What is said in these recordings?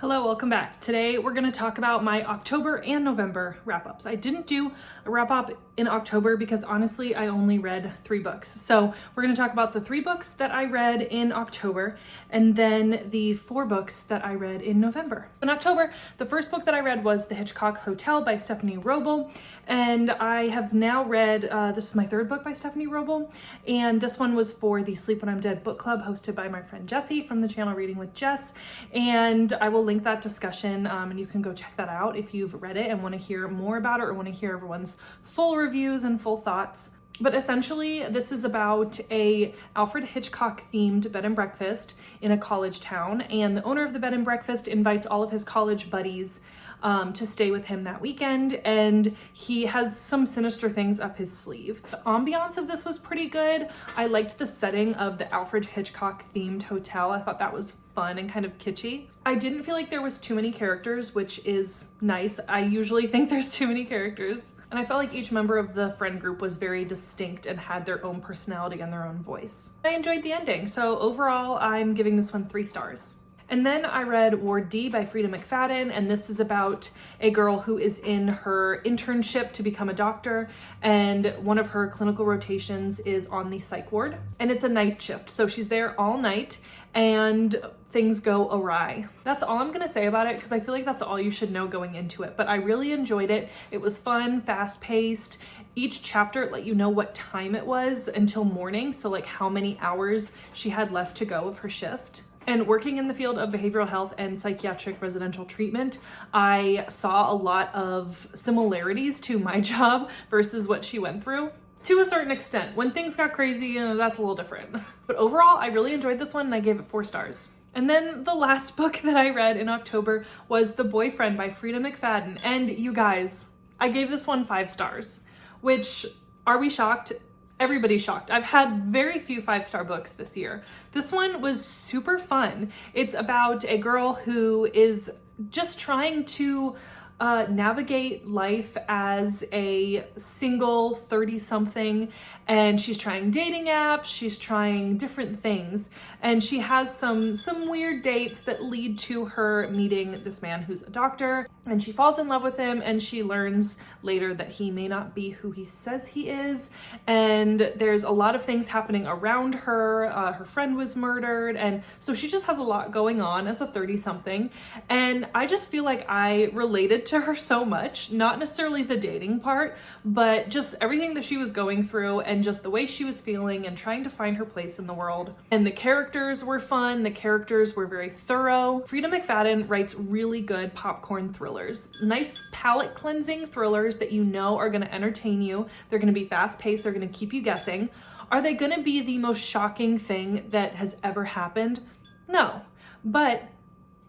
Hello, welcome back. Today we're going to talk about my October and November wrap-ups. I didn't do a wrap-up in October because honestly I only read 3 books. So we're going to talk about the 3 books that I read in October and then the 4 books that I read in November. In October, the first book that I read was The Hitchcock Hotel by Stephanie Roble, and I have now read, this is my 3rd book by Stephanie Roble, and this one was for the Sleep When I'm Dead book club hosted by my friend Jessie from the channel Reading with Jess, and I will link that discussion and you can go check that out if you've read it and want to hear more about it or want to hear everyone's full reviews and full thoughts. But essentially this is about a Alfred Hitchcock themed bed and breakfast in a college town, and the owner of the bed and breakfast invites all of his college buddies to stay with him that weekend, and he has some sinister things up his sleeve. The ambiance of this was pretty good. I liked the setting of the Alfred Hitchcock themed hotel. I thought that was fun and kind of kitschy. I didn't feel like there was too many characters, which is nice. I usually think there's too many characters. And I felt like each member of the friend group was very distinct and had their own personality and their own voice. I enjoyed the ending, so overall I'm giving this one 3 stars. And then I read Ward D by Frida McFadden, and this is about a girl who is in her internship to become a doctor, and one of her clinical rotations is on the psych ward, and it's a night shift. So she's there all night and things go awry. That's all I'm gonna say about it because I feel like that's all you should know going into it, but I really enjoyed it. It was fun, fast-paced. Each chapter let you know what time it was until morning, so like how many hours she had left to go of her shift. And working in the field of behavioral health and psychiatric residential treatment, I saw a lot of similarities to my job versus what she went through. To a certain extent. When things got crazy, that's a little different. But overall, I really enjoyed this one and I gave it 4 stars. And then the last book that I read in October was The Boyfriend by Frida McFadden. And you guys, I gave this one 5 stars, which, are we shocked? Everybody's shocked. I've had very few 5-star books this year. This one was super fun. It's about a girl who is just trying to navigate life as a single 30-something, and she's trying dating apps, she's trying different things, and she has some weird dates that lead to her meeting this man who's a doctor, and she falls in love with him, and she learns later that he may not be who he says he is, and there's a lot of things happening around her. Her friend was murdered, and so she just has a lot going on as a 30-something, and I just feel like I related to her so much, not necessarily the dating part, but just everything that she was going through and just the way she was feeling and trying to find her place in the world. And the characters were fun, the characters were very thorough. Frida McFadden writes really good popcorn thrillers, nice palate cleansing thrillers that you know are going to entertain you. They're going to be fast paced, they're going to keep you guessing. Are they going to be the most shocking thing that has ever happened? No, but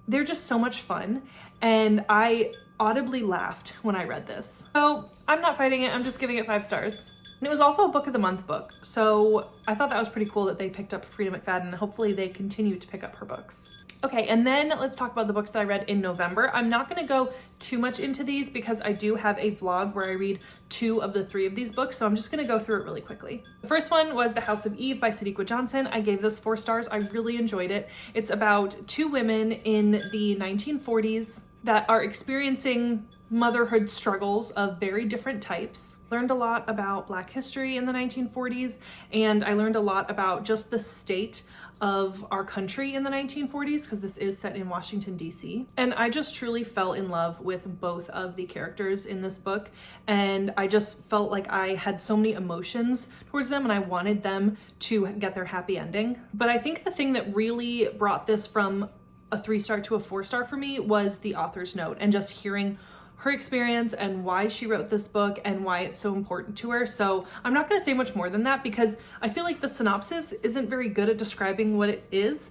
they're just so much fun, and I audibly laughed when I read this. So I'm not fighting it, I'm just giving it 5 stars. And it was also a book of the month book, so I thought that was pretty cool that they picked up Frida McFadden. Hopefully they continue to pick up her books. Okay, and then let's talk about the books that I read in November. I'm not gonna go too much into these because I do have a vlog where I read 2 of the 3 of these books, so I'm just gonna go through it really quickly. The first one was The House of Eve by Sadiqa Johnson. I gave this 4 stars. I really enjoyed it. It's about 2 women in the 1940s that are experiencing motherhood struggles of very different types. Learned a lot about Black history in the 1940s, and I learned a lot about just the state of our country in the 1940s, because this is set in Washington, D.C. And I just truly fell in love with both of the characters in this book, and I just felt like I had so many emotions towards them and I wanted them to get their happy ending. But I think the thing that really brought this from a 3-star to a 4-star for me was the author's note and just hearing her experience and why she wrote this book and why it's so important to her. So I'm not going to say much more than that because I feel like the synopsis isn't very good at describing what it is.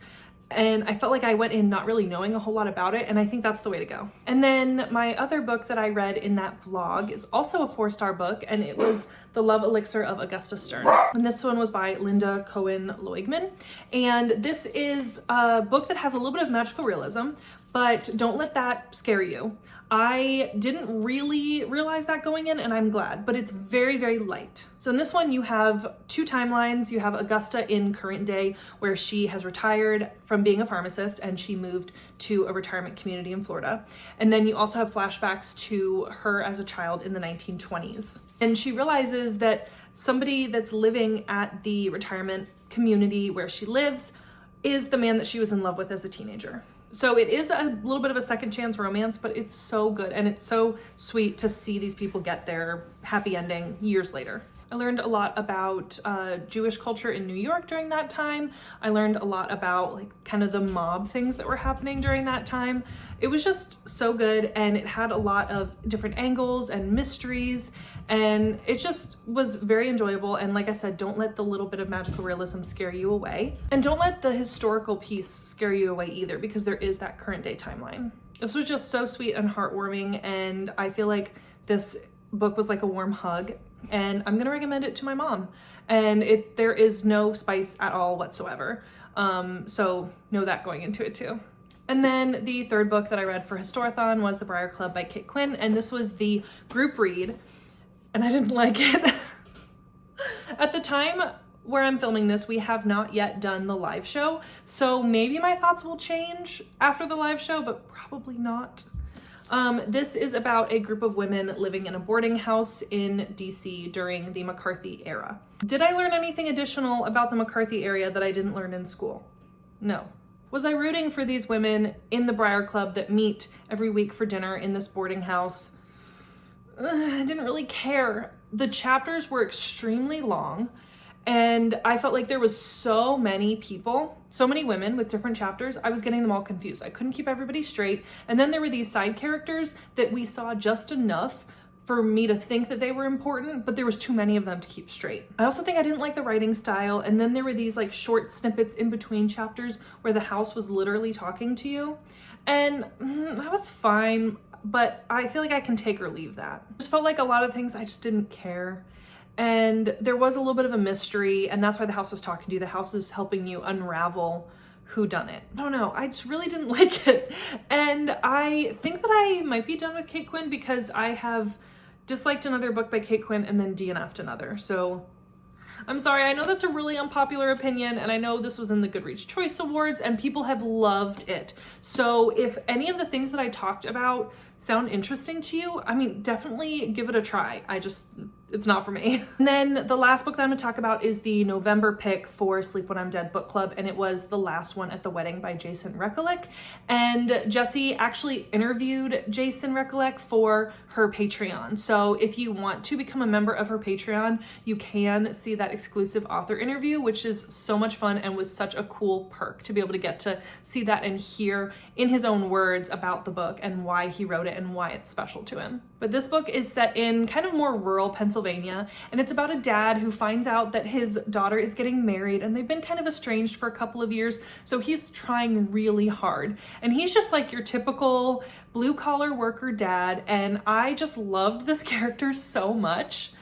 And I felt like I went in not really knowing a whole lot about it, and I think that's the way to go. And then my other book that I read in that vlog is also a 4-star book, and it was The Love Elixir of Augusta Stern. And this one was by Linda Cohen Loigman. And this is a book that has a little bit of magical realism, but don't let that scare you. I didn't really realize that going in, and I'm glad, but it's very, very light. So in this one, you have two timelines. You have Augusta in current day, where she has retired from being a pharmacist and she moved to a retirement community in Florida. And then you also have flashbacks to her as a child in the 1920s. And she realizes that somebody that's living at the retirement community where she lives is the man that she was in love with as a teenager. So it is a little bit of a second chance romance, but it's so good and it's so sweet to see these people get their happy ending years later. I learned a lot about Jewish culture in New York during that time. I learned a lot about like kind of the mob things that were happening during that time. It was just so good, and it had a lot of different angles and mysteries, and it just was very enjoyable. And like I said, don't let the little bit of magical realism scare you away, and don't let the historical piece scare you away either, because there is that current day timeline. This was just so sweet and heartwarming, and I feel like this book was like a warm hug, and I'm gonna recommend it to my mom. And there is no spice at all whatsoever, so know that going into it too. And then the third book that I read for Historathon was The Briar Club by Kate Quinn, and this was the group read, and I didn't like it. At the time where I'm filming this, we have not yet done the live show, so maybe my thoughts will change after the live show, but probably not. This is about a group of women living in a boarding house in DC during the McCarthy era. Did I learn anything additional about the McCarthy area that I didn't learn in school? No. Was I rooting for these women in the Briar Club that meet every week for dinner in this boarding house? I didn't really care. The chapters were extremely long, and I felt like there was so many people, so many women with different chapters. I was getting them all confused. I couldn't keep everybody straight. And then there were these side characters that we saw just enough for me to think that they were important, but there was too many of them to keep straight. I also think I didn't like the writing style. And then there were these like short snippets in between chapters where the house was literally talking to you. And that was fine, but I feel like I can take or leave that. I just felt like a lot of things I just didn't care. And there was a little bit of a mystery, and that's why the house is talking to you. The house is helping you unravel who done it. I don't know, I just really didn't like it. And I think that I might be done with Kate Quinn because I have disliked another book by Kate Quinn and then DNF'd another. So I'm sorry, I know that's a really unpopular opinion, and I know this was in the Goodreads Choice Awards and people have loved it. So if any of the things that I talked about sound interesting to you, I mean, definitely give it a try. It's not for me. And then the last book that I'm gonna talk about is the November pick for Sleep When I'm Dead book club, and it was The Last One at the Wedding by Jason Recollick. And Jessie actually interviewed Jason Recollick for her Patreon. So if you want to become a member of her Patreon, you can see that exclusive author interview, which is so much fun and was such a cool perk to be able to get to see that and hear in his own words about the book and why he wrote it and why it's special to him. But this book is set in kind of more rural Pennsylvania, and it's about a dad who finds out that his daughter is getting married and they've been kind of estranged for a couple of years, so he's trying really hard. And he's just like your typical blue-collar worker dad, and I just loved this character so much.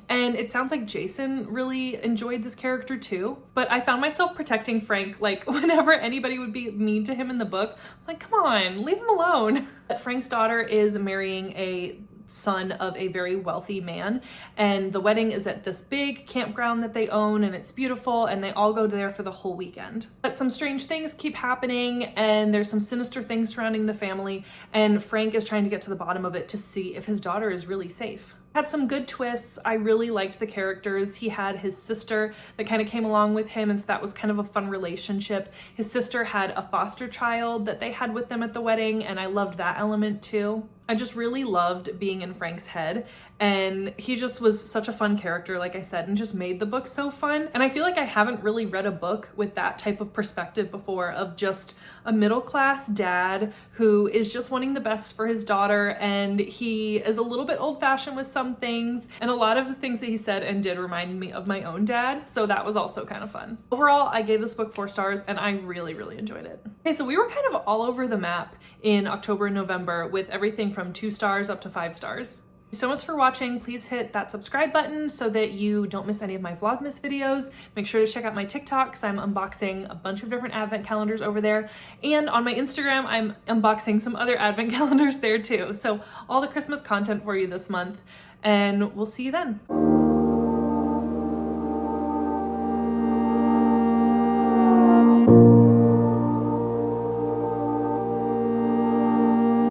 And it sounds like Jason really enjoyed this character too. But I found myself protecting Frank, like whenever anybody would be mean to him in the book, I was like, come on, leave him alone. But Frank's daughter is marrying a son of a very wealthy man, and the wedding is at this big campground that they own, and it's beautiful, and they all go there for the whole weekend. But some strange things keep happening, and there's some sinister things surrounding the family, and Frank is trying to get to the bottom of it to see if his daughter is really safe. Had some good twists. I really liked the characters. He had his sister that kind of came along with him, and so that was kind of a fun relationship. His sister had a foster child that they had with them at the wedding, and I loved that element too. I just really loved being in Frank's head, and he just was such a fun character, like I said, and just made the book so fun. And I feel like I haven't really read a book with that type of perspective before, of just a middle-class dad who is just wanting the best for his daughter, and he is a little bit old-fashioned with some things, and a lot of the things that he said and did reminded me of my own dad, so that was also kind of fun. Overall, I gave this book 4 stars, and I really, really enjoyed it. Okay, so we were kind of all over the map in October and November with everything from 2 stars up to 5 stars. So much for watching. Please hit that subscribe button so that you don't miss any of my Vlogmas videos. Make sure to check out my TikTok because I'm unboxing a bunch of different advent calendars over there. And on my Instagram, I'm unboxing some other advent calendars there too. So all the Christmas content for you this month, and we'll see you then.